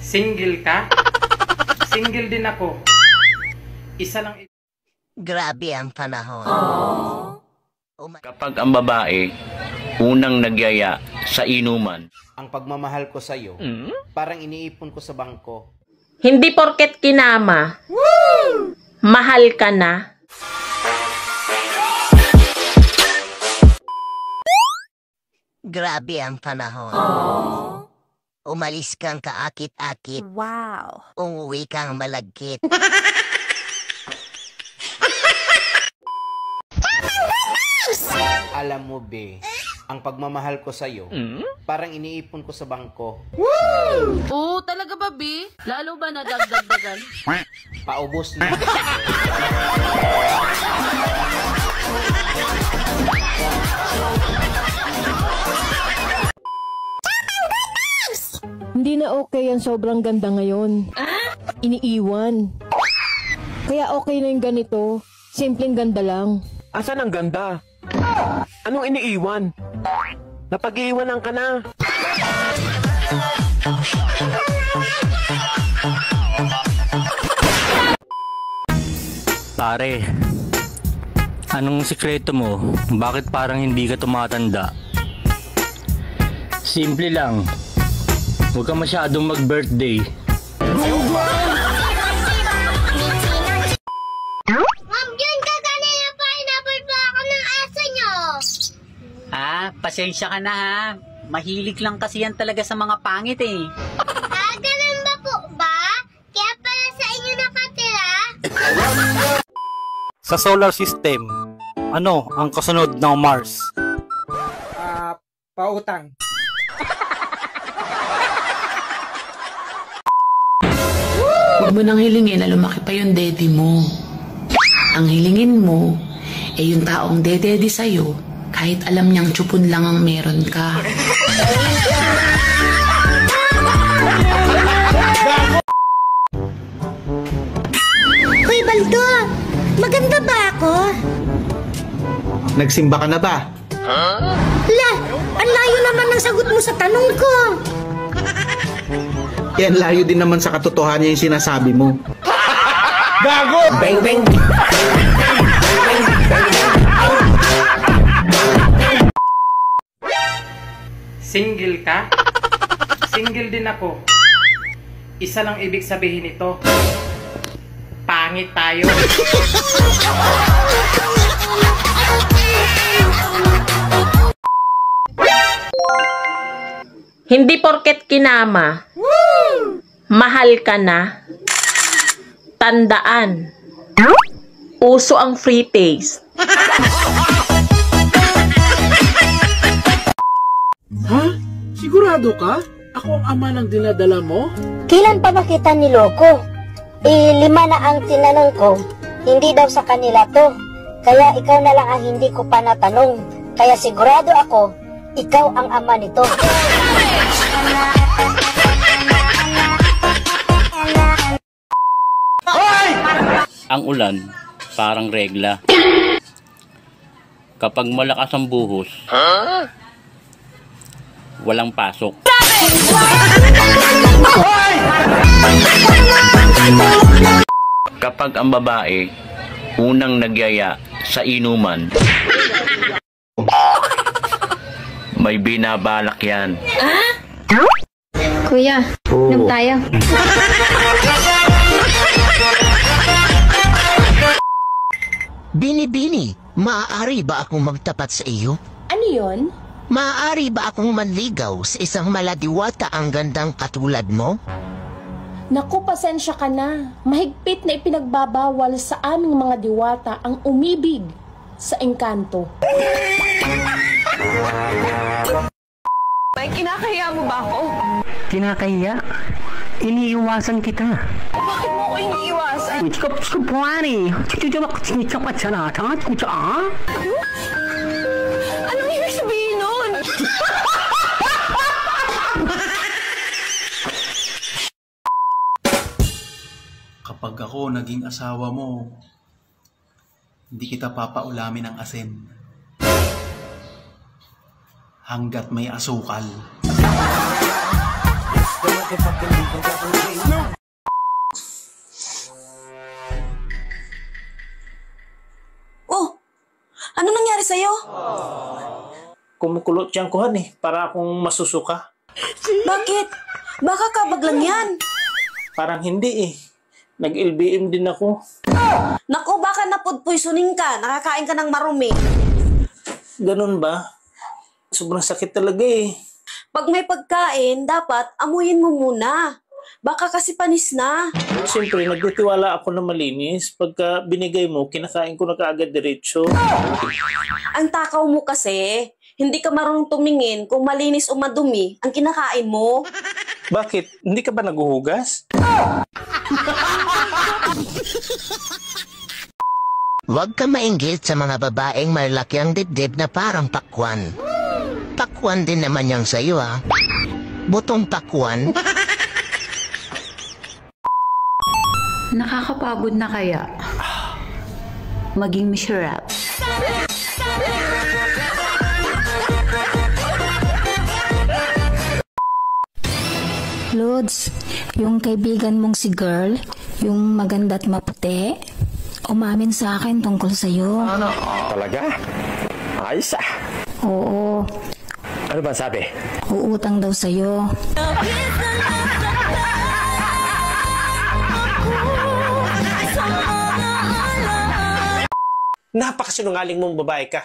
Single ka? Single din ako. Isa lang. Grabe ang panahon. Kapag ang babae unang nagyaya sa inuman, ang pagmamahal ko sa'yo, parang iniipon ko sa bangko. Hindi porket kinama, mahal ka na. Grabe ang panahon. Umalis kang kaakit-akit. Wow. Umuwi kang malagkit. Alam mo, be, ang pagmamahal ko sa'yo, parang iniipon ko sa bangko. Oo, talaga ba, B? Lalo ba nadagdagdagan? Paubos na. Hindi na okay ang sobrang ganda ngayon. Iniiwan. Kaya okay na yung ganito. Simpleng ganda lang. Asan ang ganda? Anong iniiwan? Napag-iiwanan ka na. Pare, anong sikreto mo? Bakit parang hindi ka tumatanda? Simple lang. Huwag ka masyadong mag-birthday. Ma'am, yun ka kanina pineapple pa ako ng asa nyo. Pasensya ka na ha. Mahilig lang kasi yan talaga sa mga pangit eh. Ganun ba po ba? Kaya pala sa inyo nakatira? Sa solar system, ano ang kasunod ng Mars? Pautang. Huwag mo nang hilingin na lumaki pa yung daddy mo. Ang hilingin mo, yung taong dedede sa'yo, kahit alam niyang tsupon lang ang meron ka. Hoy, Baldo! Maganda ba ako? Nagsimba ka na ba? La, ang layo naman ng sagot mo sa tanong ko. Yan, layo din naman sa katotohanan yung sinasabi mo. Gago! Bang, bang! Single ka? Single din ako. Isa lang ibig sabihin nito. Pangit tayo. Hindi porket kinama, mahal ka na. Tandaan, uso ang free taste. Ha? Sigurado ka? Ako ang ama ng dinadala mo? Kailan pa ba kita niloko? 5 na ang tinanong ko. Hindi daw sa kanila to. Kaya ikaw na lang ang hindi ko pa natanong. Kaya sigurado ako, ikaw ang ama nito. ang ulan parang regla. Kapag malakas ang buhos, walang pasok. Kapag ang babae unang nagyaya sa inuman, may binabalak yan. Kuya, inom tayo. Bini-bini, maaari ba akong magtapat sa iyo? Ano yon? Maaari ba akong manligaw sa isang maladiwata ang gandang katulad mo? Naku, pasensya ka na. Mahigpit na ipinagbabawal sa aming mga diwata ang umibig sa engkanto. May kinakahiya mo ba ako? Kinakahiya? Iniiwasan kita. Bakit mo ko iniiwasan? Anong ibig sabihin nun? Kapag ako naging asawa mo, hindi kita papaulamin ng asin. Hanggat may asukal. kumukulot siyang kuhan eh, para akong masusuka. Bakit? Baka kabag lang yan. Parang hindi eh. Nag-LBM din ako. Naku, baka na-food poisoning ka. Nakakain ka ng marumi. Ganun ba? Sobrang sakit talaga eh. Pag may pagkain, dapat amuyin mo muna. Baka kasi panis na. Siyempre, nagtitiwala ako na malinis. Pagka binigay mo, kinakain ko na kaagad diretso. Ang takaw mo kasi, hindi ka marunong tumingin kung malinis o madumi ang kinakain mo. Bakit? Hindi ka ba naguhugas? Huwag ka mainggit sa mga babaeng malaki ang dibdib na parang pakwan. Pakwan din naman yang sa'yo ha. Butong pakwan. Nakakapagod na kaya maging miserable. Lods, yung kaibigan mong si girl, yung maganda at maputi, umamin sa akin tungkol sa'yo. Talaga? Ayos ah. Oo. Ano ba sabi? Uutang daw sa'yo. Napakasinungaling mong babae ka.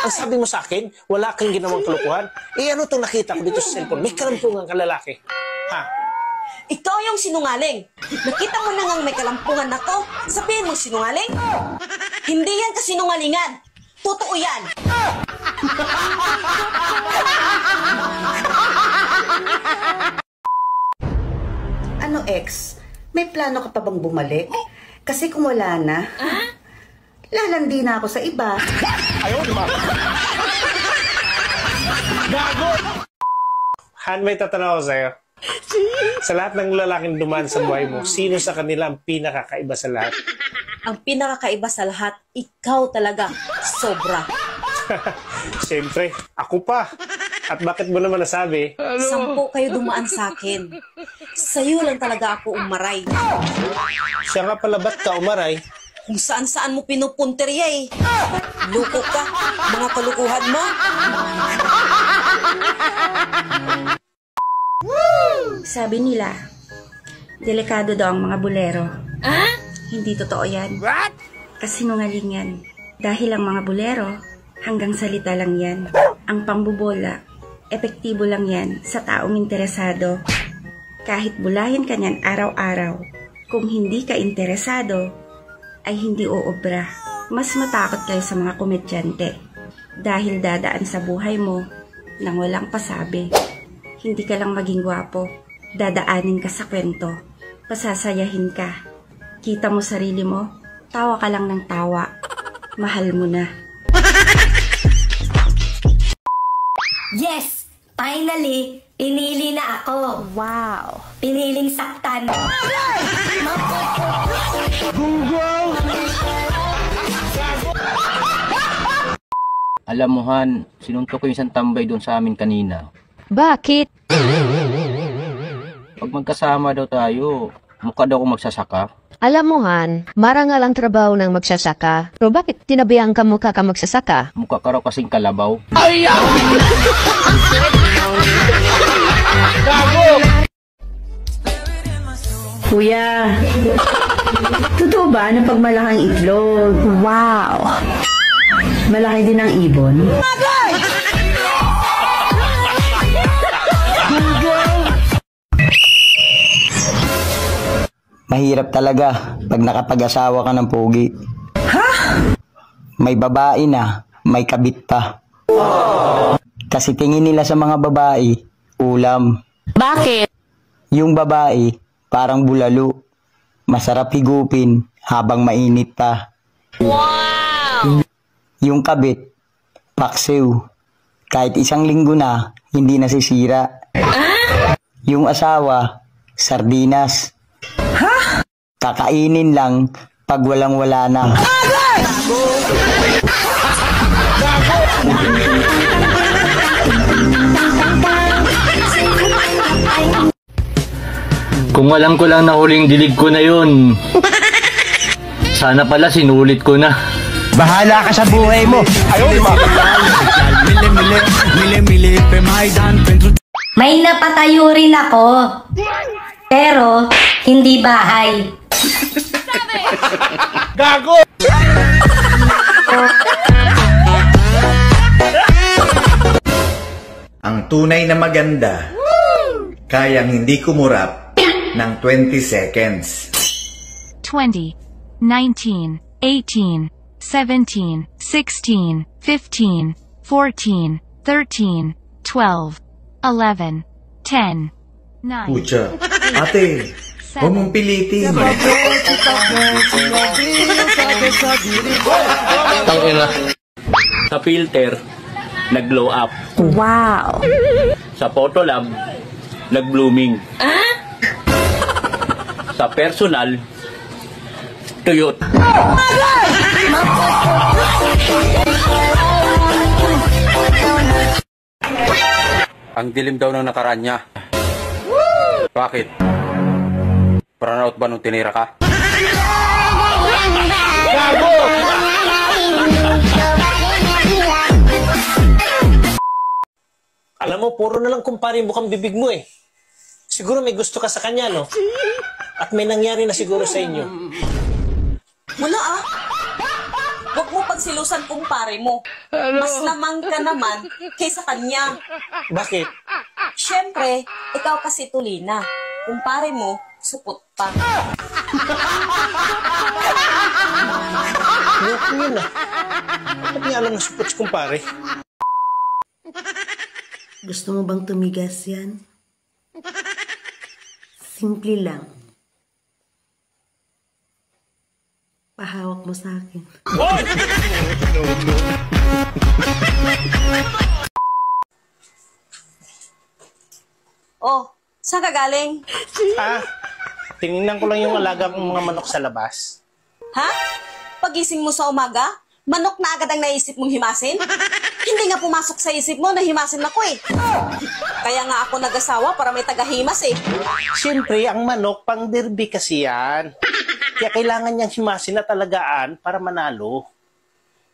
Ang sabi mo sa akin, wala kang ginawang kalukuhan. Eh ano itong nakita ko dito sa cellphone? May kalampungan ka lalaki. Ha? Ikaw yung sinungaling. Nakita mo na ngang may kalampungan ako. Sabihin mo sinungaling? Hindi yan kasinungalingan. Totoo yan. Ano ex? May plano ka pa bang bumalik? Kasi kung wala na, lalandi na ako sa iba. Ayaw, di ba? Gago! Han, may tatanong ako sa'yo. Sa lahat ng lalaking dumaan sa buhay mo, sino sa kanila ang pinakakaiba sa lahat? Ang pinakakaiba sa lahat, ikaw talaga. Sobra. Siyempre, ako pa. At bakit mo naman nasabi? 10 kayo dumaan sa akin. Sa'yo lang talaga ako umaray. Siya nga pala, ba't ka umaray? Kung saan-saan mo pinupunterya eh. Luko ka. Mga kalukuhan mo. Sabi nila, delikado daw ang mga bolero. Hindi totoo yan. What? Kasinungaling yan. Dahil ang mga bolero, hanggang salita lang yan. Ang pambubola, epektibo lang yan sa taong interesado. Kahit bulahin ka niyan araw-araw, kung hindi ka interesado, ay hindi uobra. Mas matakot kayo sa mga komedyante dahil dadaan sa buhay mo nang walang pasabi. Hindi ka lang maging gwapo, dadaanin ka sa kwento, pasasayahin ka. Kita mo sarili mo, tawa ka lang ng tawa. Mahal mo na. Yes! Finally, pinili na ako. Wow! Piniling saktan. Alam mo, Han, sinuntok ko yung isang tambay doon sa amin kanina. Bakit? Pag magkasama daw tayo, mukha daw ako magsasaka. Alam mo, Han, marangal ang trabaho ng magsasaka. Pero bakit tinabihan ka mukha ka magsasaka? Mukha ka raw kasing kalabaw. Ay! Kuya, totoo ba na pag malakang itlog, wow, malaki din ang ibon? Mahirap talaga pag nakapag-asawa ka ng pogi. Ha? May babae na, may kabit pa. Kasi tingin nila sa mga babae, ulam. Bakit? Yung babae, parang bulalo. Masarap higupin habang mainit pa. Wow! Yung kabit, paksiw. Kahit isang linggo na, hindi nasisira. Yung asawa, sardinas. Ha? Kakainin lang pag walang-wala na. Kung alam ko lang na huling dilig ko na yun, sana pala sinulit ko na. Bahala ka sa buhay mo. Ayaw, May napatayo rin ako. Pero, hindi bahay. Gago! Ang tunay na maganda, kayang hindi kumurap ng 20 seconds. 20, 19, 18, 17, 16, 15, 14, 13, 12, 11, 10, 9. Pucha, ate, huwag mong pilitin. Tangina. Sa filter, nag-glow up. Wow! Sa Photolab, nag-blooming. Sa personal, tuyot. Ang dilim daw ng nakaraan niya. Bakit? Brown out ba nung tinira ka? Gago! Alam mo, puro na lang kumpare bukang bibig mo eh. Siguro may gusto ka sa kanya, no? At may nangyari na siguro sa inyo. Wala ah. Huwag mo pagsilusan kumpare mo. Mas lamang ka naman kaysa kanya. Bakit? Siyempre, ikaw kasi tulina. Kumpare mo, supot pa. Loko yun ah. Ba't niya alam na supot si kumpare? Gusto mo bang tumigas yan? Simple lang. Pahawak mo sa akin. Oh, saan ka galing? Tinignan ko lang yung alaga kong mga manok sa labas. Ha? Pagising mo sa umaga, manok na agad ang naisip mong himasin? Hindi nga pumasok sa isip mo na himasin ako eh. Kaya nga ako nag-asawa para may tagahimas eh. Siyempre, ang manok, pang derby kasi yan. Kaya kailangan niyang himasin na talagaan para manalo.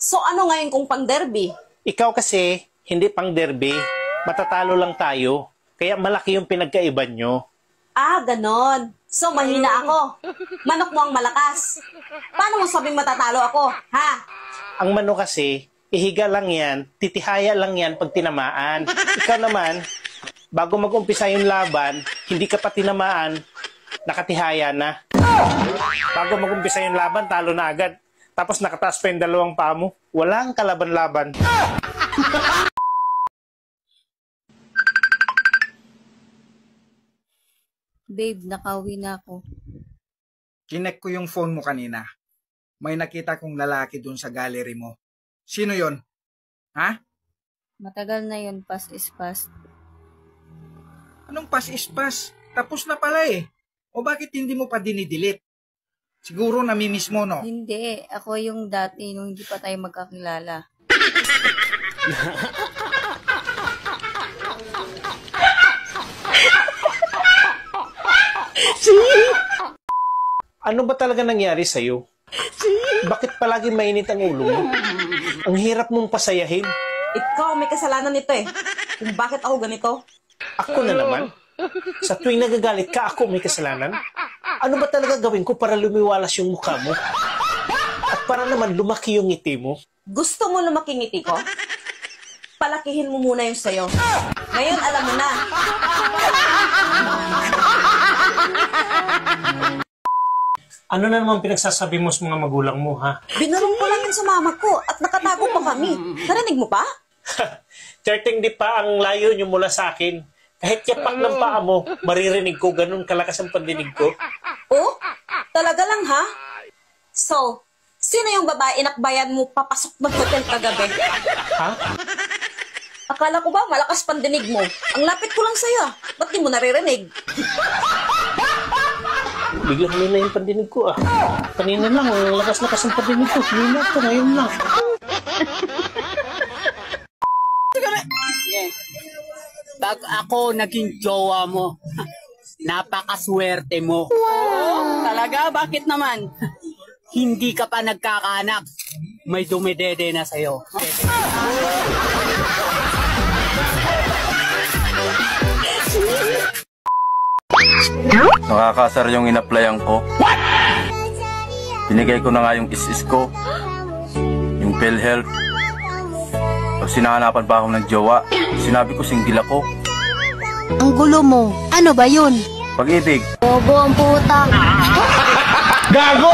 So ano ngayon kung pang derby? Ikaw kasi, hindi pang derby. Matatalo lang tayo. Kaya malaki yung pinagkaiban nyo. Ah, ganon. So mahina ako. Manok mo ang malakas. Paano mo sabing matatalo ako, ha? Ang manok kasi, ihiga lang yan, titihaya lang yan pag tinamaan. Ikaw naman, bago mag-umpisa yung laban, hindi ka pa tinamaan, nakatihaya na. Bago mag-umpisa yung laban, talo na agad. Tapos nakataas pa yung dalawang paa mo. Walang kalaban-laban. Babe, nakauwi na ako. Kinek ko yung phone mo kanina. May nakita kong lalaki dun sa gallery mo. Sino yon? Ha? Matagal na yun, past is past. Anong past is past? Tapos na pala eh. O bakit hindi mo pa dinidelete? Siguro namimiss mo, no? Hindi, ako yung dati nung hindi pa tayo magkakilala. Ano ba talaga nangyari sa'yo? Bakit palagi mainit ang ulo mo? Ang hirap mong pasayahin. Ikaw may kasalanan nito eh. Kung bakit ako ganito. Ako na naman? Sa tuwing nagagalit ka, ako may kasalanan? Ano ba talaga gawin ko para lumiwalas yung mukha mo? At para naman lumaki yung ngiti mo? Gusto mo lumaki ngiti ko? Palakihin mo muna yung sayo. Ngayon alam mo na. Ano na naman pinagsasabi mo sa mga magulang mo, ha? Binurong ko lang yun sa mama ko at nakatago pa kami. Narinig mo pa? Certain di pa ang layo nyo mula sa akin. Kahit yapak ng paa mo, maririnig ko, ganun kalakas ang pandinig ko. Oh? Talaga lang, ha? So, sino yung babae inakbayan mo papasok ng hotel kagabi? Ha? Akala ko ba malakas pandinig mo? Ang lapit ko lang sa'yo. Ba't di mo naririnig? Biglang huli na yung pandinig ko, ah. Kanina lang, ang lakas-lakas ang pandinig ko. Kanina ko, ngayon lang. Pag ako naging jowa mo, napakaswerte mo. Wow. Talaga? Bakit naman? Hindi ka pa nagkakaanak. May dumidede na sa'yo. Nakakasar yung in-applyan ko. What? Binigay ko na nga yung is ko. Yung PhilHealth. Pag sinahanapan pa ako ng jowa, sinabi ko single ako. Ang gulo mo. Ano ba yun? Pag-ibig. Bobo ang puta. Gago!